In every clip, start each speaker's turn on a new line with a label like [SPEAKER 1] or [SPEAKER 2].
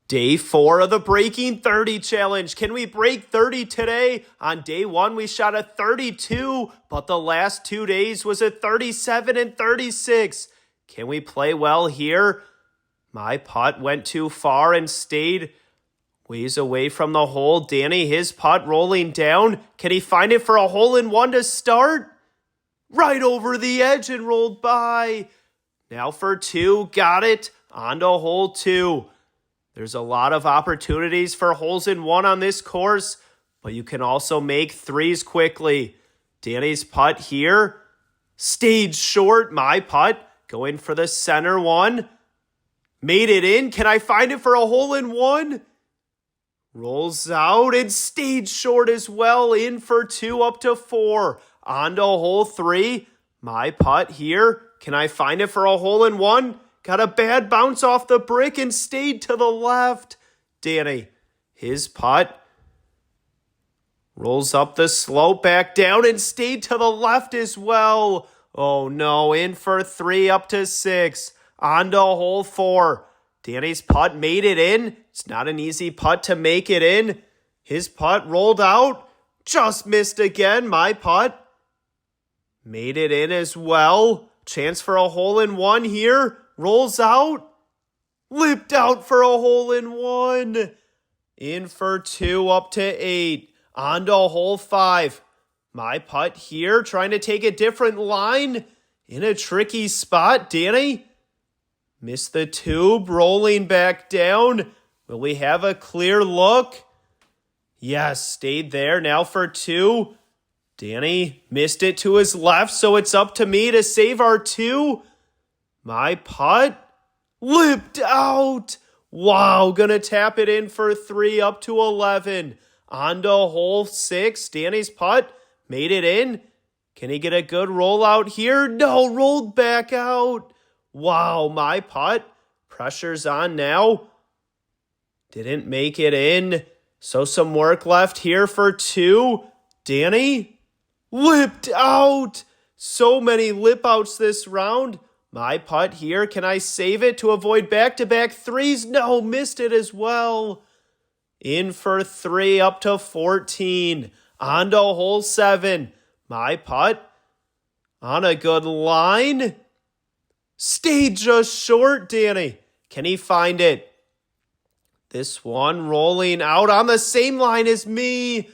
[SPEAKER 1] Day 4 of the Breaking 30 Challenge. Can we break 30 today? On day 1, we shot a 32, but the last 2 days was a 37 and 36. Can we play well here? My putt went too far and stayed ways away from the hole. Danny, his putt rolling down. Can he find it for a hole-in-one to start? Right over the edge and rolled by. Now for 2, got it. On to hole 2. There's a lot of opportunities for holes-in-one on this course, but you can also make 3s quickly. Danny's putt here. Stayed short. My putt going for the center one. Made it in. Can I find it for a hole-in-one? Rolls out and stayed short as well. In for 2 up to 4. On to hole 3. My putt here. Can I find it for a hole-in-one? Got a bad bounce off the brick and stayed to the left. Danny, his putt. Rolls up the slope, back down, and stayed to the left as well. Oh no, in for 3 up to 6. On to hole 4. Danny's putt made it in. It's not an easy putt to make it in. His putt rolled out. Just missed again. My putt made it in as well. Chance for a hole-in-one here. Rolls out. Lipped out for a hole-in-one. In for 2 up to 8. On to hole 5. My putt here, trying to take a different line. In a tricky spot. Danny missed the tube, rolling back down. Will we have a clear look? Yes, stayed there. Now for 2. Danny missed it to his left, so it's up to me to save our 2. My putt lipped out. Wow, gonna tap it in for 3 up to 11. On to hole 6. Danny's putt made it in. Can he get a good rollout here? No, rolled back out. Wow, my putt. Pressure's on now. Didn't make it in. So some work left here for 2. Danny lipped out. So many lip outs this round. My putt here. Can I save it to avoid back-to-back 3s? No, missed it as well. In for 3 up to 14. On to hole 7. My putt on a good line. Stayed just short, Danny. Can he find it? This one rolling out on the same line as me.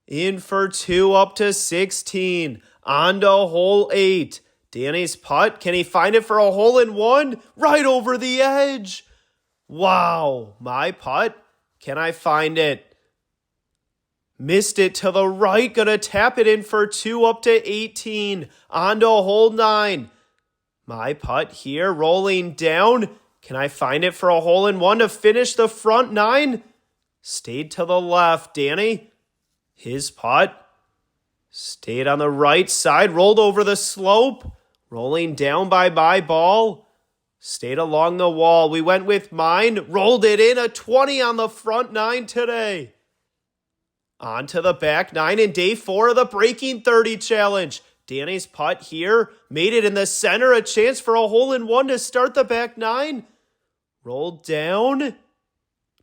[SPEAKER 1] In for 2 up to 16. On to hole 8. Danny's putt. Can he find it for a hole-in-one? Right over the edge. Wow. My putt. Can I find it? Missed it to the right. Gonna tap it in for 2 up to 18. On to hole 9. My putt here, rolling down. Can I find it for a hole-in-one to finish the front 9? Stayed to the left. Danny, his putt. Stayed on the right side, rolled over the slope. Rolling down by my ball. Stayed along the wall. We went with mine. Rolled it in. A 20 on the front 9 today. On to the back 9 in day 4 of the Breaking 30 Challenge. Danny's putt here. Made it in the center. A chance for a hole-in-one to start the back 9. Rolled down.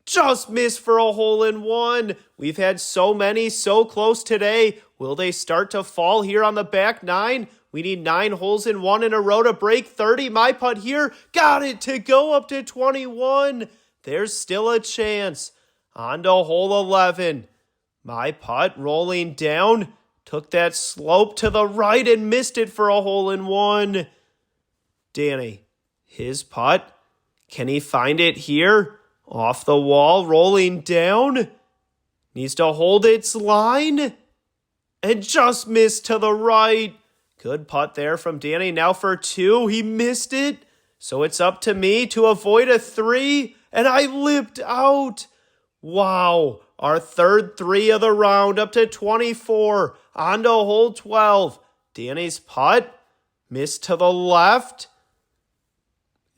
[SPEAKER 1] Just missed for a hole-in-one. We've had so many so close today. Will they start to fall here on the back 9? We need 9 holes-in-one in a row to break 30. My putt here. Got it to go up to 21. There's still a chance. On to hole 11. My putt rolling down. Took that slope to the right and missed it for a hole-in-one. Danny, his putt. Can he find it here? Off the wall, rolling down. Needs to hold its line. And just missed to the right. Good putt there from Danny. Now for 2. He missed it. So it's up to me to avoid a 3. And I lipped out. Wow. Our third 3 of the round up to 24. On to hole 12. Danny's putt. Missed to the left.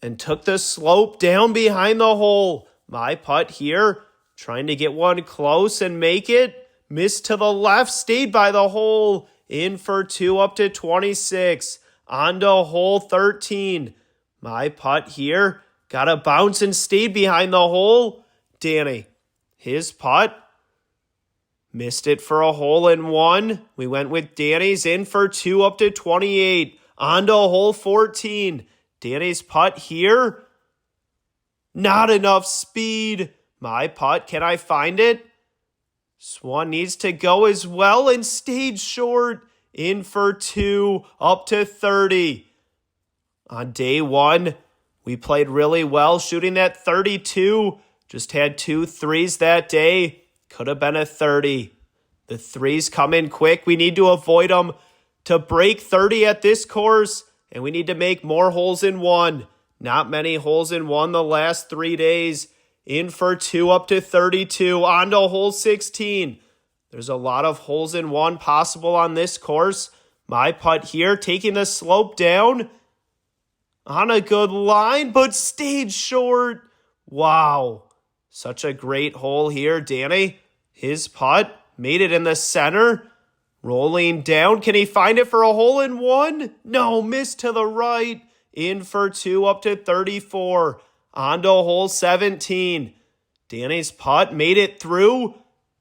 [SPEAKER 1] And took the slope down behind the hole. My putt here. Trying to get one close and make it. Missed to the left. Stayed by the hole. In for 2 up to 26. On to hole 13. My putt here. Got a bounce and stayed behind the hole. Danny. His putt. Missed it for a hole in one. We went with Danny's in for 2 up to 28. On to hole 14. Danny's putt here. Not enough speed. My putt. Can I find it? Swan needs to go as well and stayed short. In for 2 up to 30. On day 1, we played really well shooting that 32. Just had 2 threes that day. Could have been a 30. The threes come in quick. We need to avoid them to break 30 at this course. And we need to make more holes in one. Not many holes in one the last 3 days. In for 2 up to 32. On to hole 16. There's a lot of holes in one possible on this course. My putt here, taking the slope down. On a good line, but stayed short. Wow. Such a great hole here, Danny. His putt made it in the center. Rolling down. Can he find it for a hole in one? No, missed to the right. In for 2 up to 34. On to hole 17. Danny's putt made it through.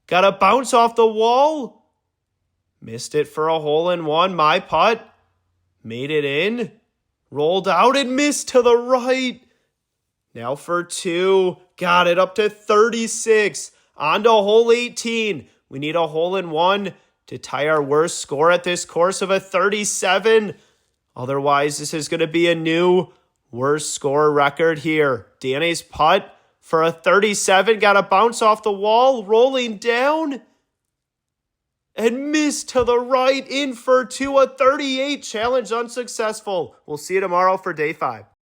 [SPEAKER 1] Got a bounce off the wall. Missed it for a hole in one. My putt made it in. Rolled out and missed to the right. Now for 2. Got it up to 36. On to hole 18. We need a hole in one to tie our worst score at this course of a 37. Otherwise, this is going to be a new worst score record here. Danny's putt for a 37. Got a bounce off the wall. Rolling down. And missed to the right. In for 2. A 38. Challenge unsuccessful. We'll see you tomorrow for day 5.